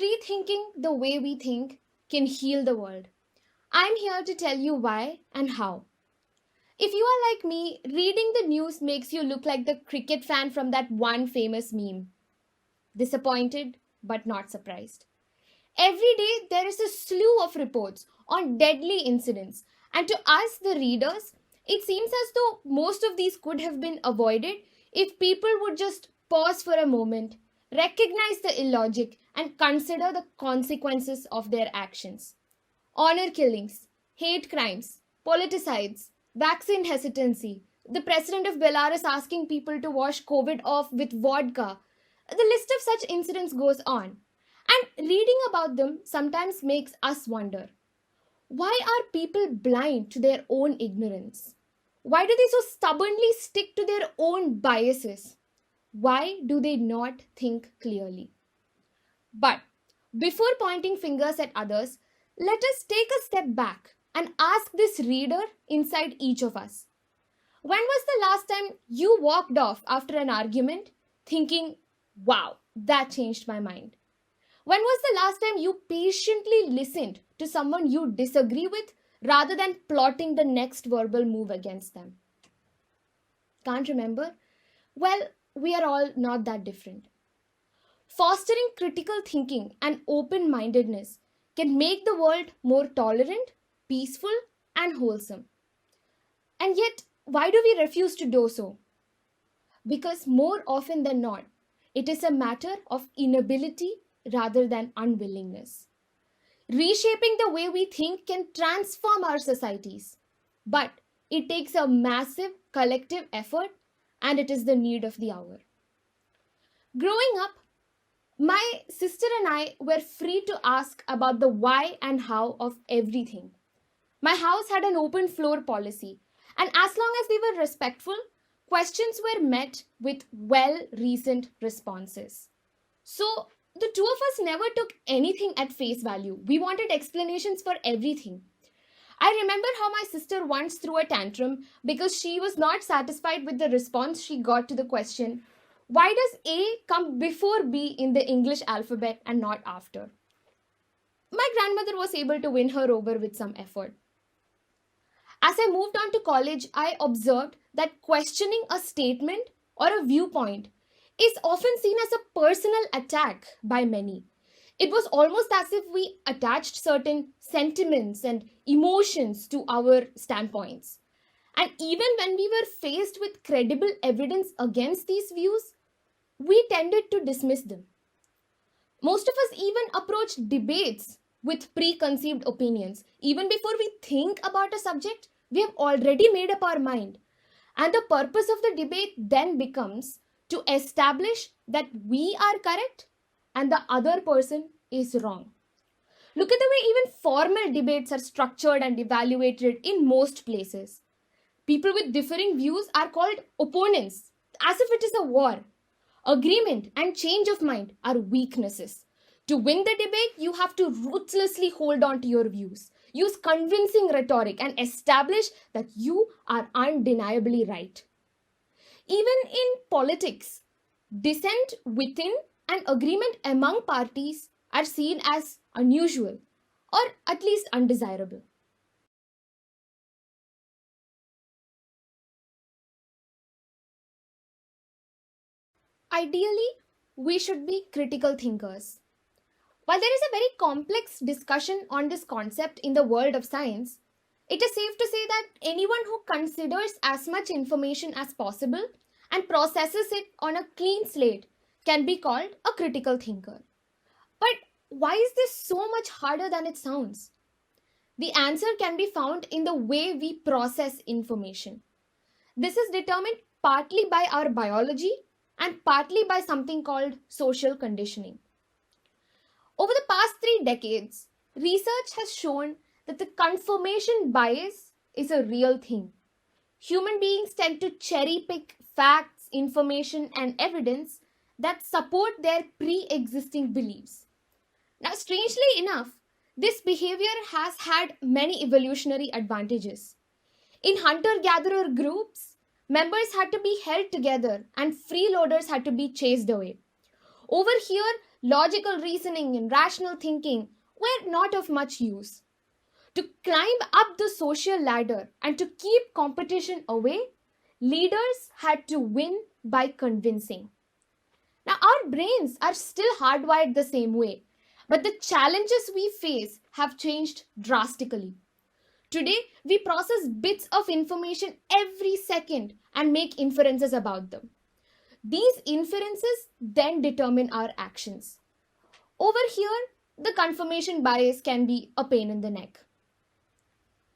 Rethinking the way we think can heal the world. I'm here to tell you why and how. If you are like me, reading the news makes you look like the cricket fan from that one famous meme. Disappointed, but not surprised. Every day, there is a slew of reports on deadly incidents, and to us, the readers, it seems as though most of these could have been avoided if people would just pause for a moment, recognize the illogic, and consider the consequences of their actions. Honor killings, hate crimes, politicides, vaccine hesitancy, the president of Belarus asking people to wash COVID off with vodka. The list of such incidents goes on. And reading about them sometimes makes us wonder, why are people blind to their own ignorance? Why do they so stubbornly stick to their own biases? Why do they not think clearly? But before pointing fingers at others, let us take a step back and ask this reader inside each of us. When was the last time you walked off after an argument thinking, wow, that changed my mind? When was the last time you patiently listened to someone you disagree with rather than plotting the next verbal move against them? Can't remember? Well, we are all not that different. Fostering critical thinking and open mindedness can make the world more tolerant, peaceful, and wholesome. And yet, why do we refuse to do so? Because more often than not, it is a matter of inability rather than unwillingness. Reshaping the way we think can transform our societies, but it takes a massive collective effort and it is the need of the hour. Growing up, my sister and I were free to ask about the why and how of everything. My house had an open floor policy, and as long as we were respectful, questions were met with well reasoned responses. So, the two of us never took anything at face value. We wanted explanations for everything. I remember how my sister once threw a tantrum because she was not satisfied with the response she got to the question, why does A come before B in the English alphabet and not after? My grandmother was able to win her over with some effort. As I moved on to college, I observed that questioning a statement or a viewpoint is often seen as a personal attack by many. It was almost as if we attached certain sentiments and emotions to our standpoints. And even when we were faced with credible evidence against these views, we tended to dismiss them. Most of us even approach debates with preconceived opinions. Even before we think about a subject, we have already made up our mind. And the purpose of the debate then becomes to establish that we are correct and the other person is wrong. Look at the way even formal debates are structured and evaluated in most places. People with differing views are called opponents, as if it is a war. Agreement and change of mind are weaknesses. To win the debate, you have to ruthlessly hold on to your views, use convincing rhetoric, and establish that you are undeniably right. Even in politics, dissent within and agreement among parties are seen as unusual or at least undesirable. Ideally, we should be critical thinkers. While there is a very complex discussion on this concept in the world of science, it is safe to say that anyone who considers as much information as possible and processes it on a clean slate can be called a critical thinker. But why is this so much harder than it sounds? The answer can be found in the way we process information. This is determined partly by our biology and partly by something called social conditioning. Over the past 3 decades, research has shown that the confirmation bias is a real thing. Human beings tend to cherry pick facts, information, and evidence that support their pre existing beliefs. Now, strangely enough, this behavior has had many evolutionary advantages. In hunter gatherer groups, members had to be held together and freeloaders had to be chased away. Over here, logical reasoning and rational thinking were not of much use. To climb up the social ladder and to keep competition away, leaders had to win by convincing. Now, our brains are still hardwired the same way, but the challenges we face have changed drastically. Today, we process bits of information every second and make inferences about them. These inferences then determine our actions. Over here, the confirmation bias can be a pain in the neck.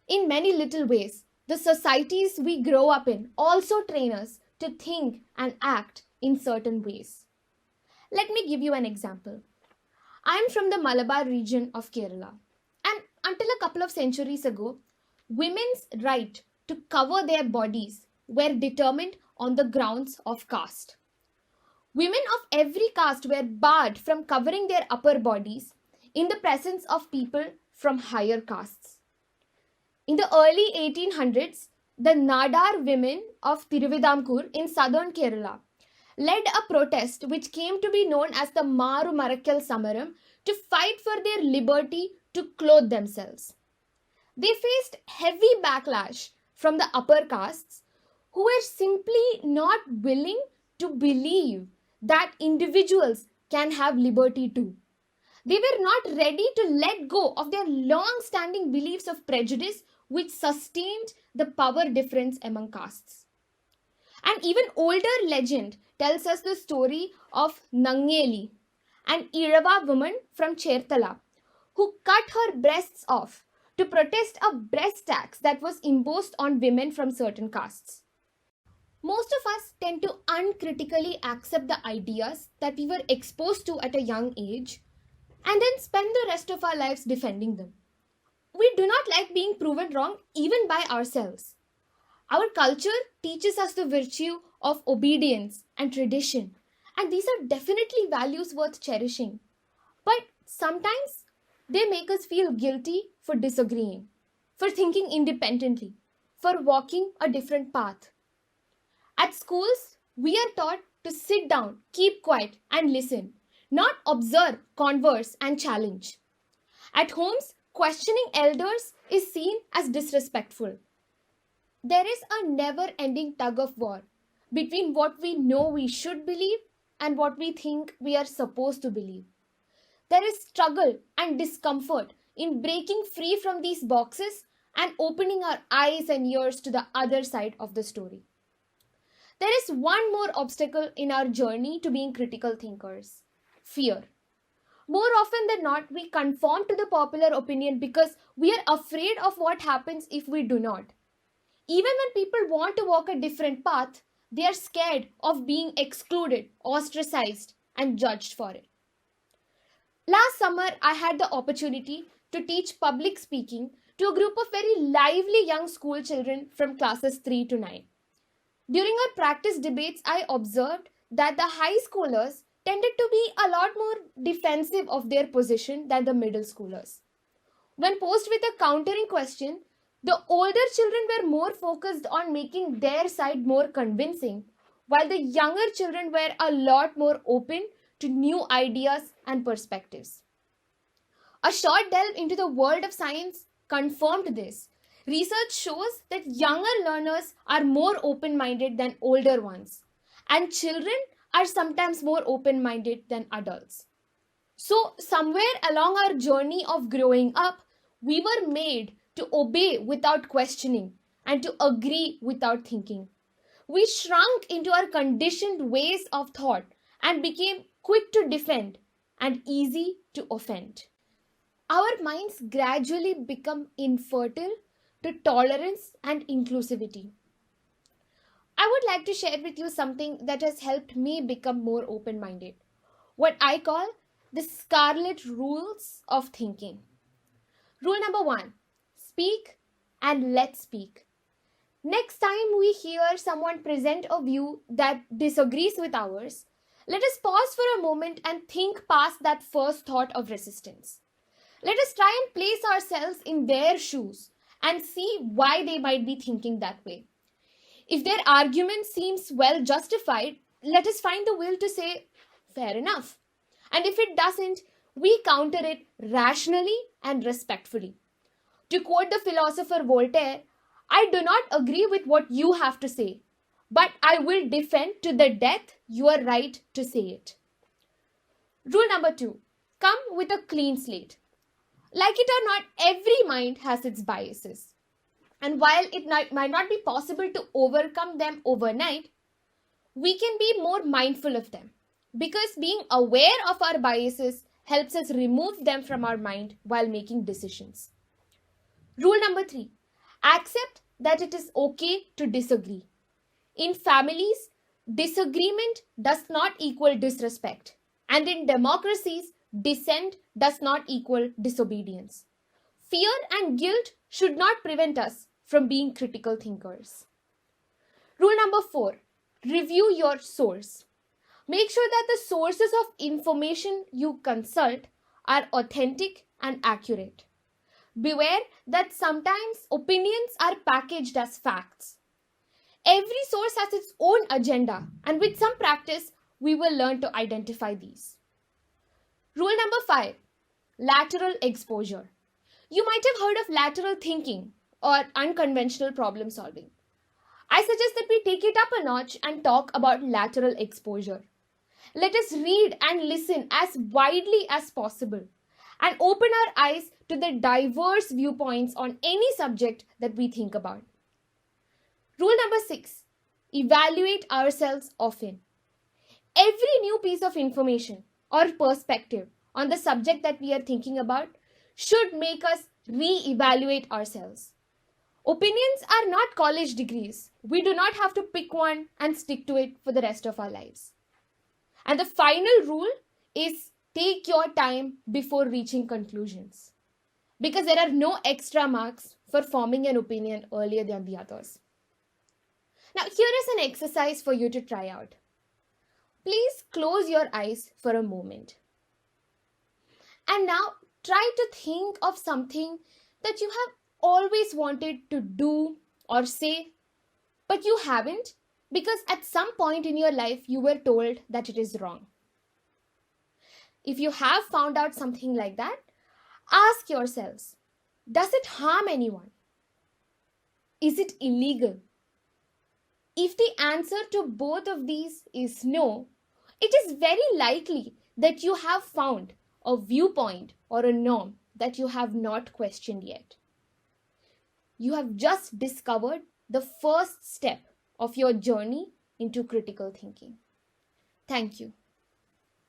In many little ways, the societies we grow up in also train us to think and act in certain ways. Let me give you an example. I am from the Malabar region of Kerala, and until a couple of centuries ago, women's right to cover their bodies were determined on the grounds of caste. Women of every caste were barred from covering their upper bodies in the presence of people from higher castes. In the early 1800s, the Nadar women of Tiruvidamkur in southern Kerala led a protest which came to be known as the Maru Marakkal Samaram to fight for their liberty to clothe themselves. They faced heavy backlash from the upper castes who were simply not willing to believe that individuals can have liberty too. They were not ready to let go of their long-standing beliefs of prejudice which sustained the power difference among castes. An even older legend tells us the story of Nangeli, an Irava woman from Chertala, who cut her breasts off to protest a breast tax that was imposed on women from certain castes. Most of us tend to uncritically accept the ideas that we were exposed to at a young age and then spend the rest of our lives defending them. We do not like being proven wrong even by ourselves. Our culture teaches us the virtue of obedience and tradition, and these are definitely values worth cherishing. But sometimes they make us feel guilty for disagreeing, for thinking independently, for walking a different path. At schools, we are taught to sit down, keep quiet, and listen, not observe, converse, and challenge. At homes, questioning elders is seen as disrespectful. There is a never-ending tug of war between what we know we should believe and what we think we are supposed to believe. There is struggle and discomfort in breaking free from these boxes and opening our eyes and ears to the other side of the story. There is one more obstacle in our journey to being critical thinkers: fear. More often than not, we conform to the popular opinion because we are afraid of what happens if we do not. Even when people want to walk a different path, they are scared of being excluded, ostracized, and judged for it. Last summer, I had the opportunity to teach public speaking to a group of very lively young school children from classes 3 to 9. During our practice debates, I observed that the high schoolers tended to be a lot more defensive of their position than the middle schoolers. When posed with a countering question, the older children were more focused on making their side more convincing, while the younger children were a lot more open to new ideas and perspectives. A short delve into the world of science confirmed this. Research shows that younger learners are more open-minded than older ones, and children are sometimes more open-minded than adults. So, somewhere along our journey of growing up, we were made to obey without questioning and to agree without thinking. We shrunk into our conditioned ways of thought and became quick to defend and easy to offend. Our minds gradually become infertile to tolerance and inclusivity. I would like to share with you something that has helped me become more open-minded. What I call the scarlet rules of thinking. Rule number 1: speak and let speak. Next time we hear someone present a view that disagrees with ours, let us pause for a moment and think past that first thought of resistance. Let us try and place ourselves in their shoes and see why they might be thinking that way. If their argument seems well justified, let us find the will to say, fair enough. And if it doesn't, we counter it rationally and respectfully. To quote the philosopher Voltaire, I do not agree with what you have to say, but I will defend to the death your right to say it. Rule number 2, come with a clean slate. Like it or not, every mind has its biases. And while it might not be possible to overcome them overnight, we can be more mindful of them. Because being aware of our biases helps us remove them from our mind while making decisions. Rule number 3, accept that it is okay to disagree. In families, disagreement does not equal disrespect. And in democracies, dissent does not equal disobedience. Fear and guilt should not prevent us from being critical thinkers. Rule number 4, review your source. Make sure that the sources of information you consult are authentic and accurate. Beware that sometimes opinions are packaged as facts. Every source has its own agenda, and with some practice, we will learn to identify these. Rule number 5, lateral exposure. You might have heard of lateral thinking or unconventional problem solving. I suggest that we take it up a notch and talk about lateral exposure. Let us read and listen as widely as possible and open our eyes to the diverse viewpoints on any subject that we think about. Rule number 6, evaluate ourselves often. Every new piece of information or perspective on the subject that we are thinking about should make us re-evaluate ourselves. Opinions are not college degrees. We do not have to pick one and stick to it for the rest of our lives. And the final rule is take your time before reaching conclusions, because there are no extra marks for forming an opinion earlier than the others. Now, here is an exercise for you to try out. Please close your eyes for a moment. And now try to think of something that you have always wanted to do or say, but you haven't because at some point in your life you were told that it is wrong. If you have found out something like that, ask yourselves, does it harm anyone? Is it illegal? If the answer to both of these is no, it is very likely that you have found a viewpoint or a norm that you have not questioned yet. You have just discovered the first step of your journey into critical thinking. Thank you.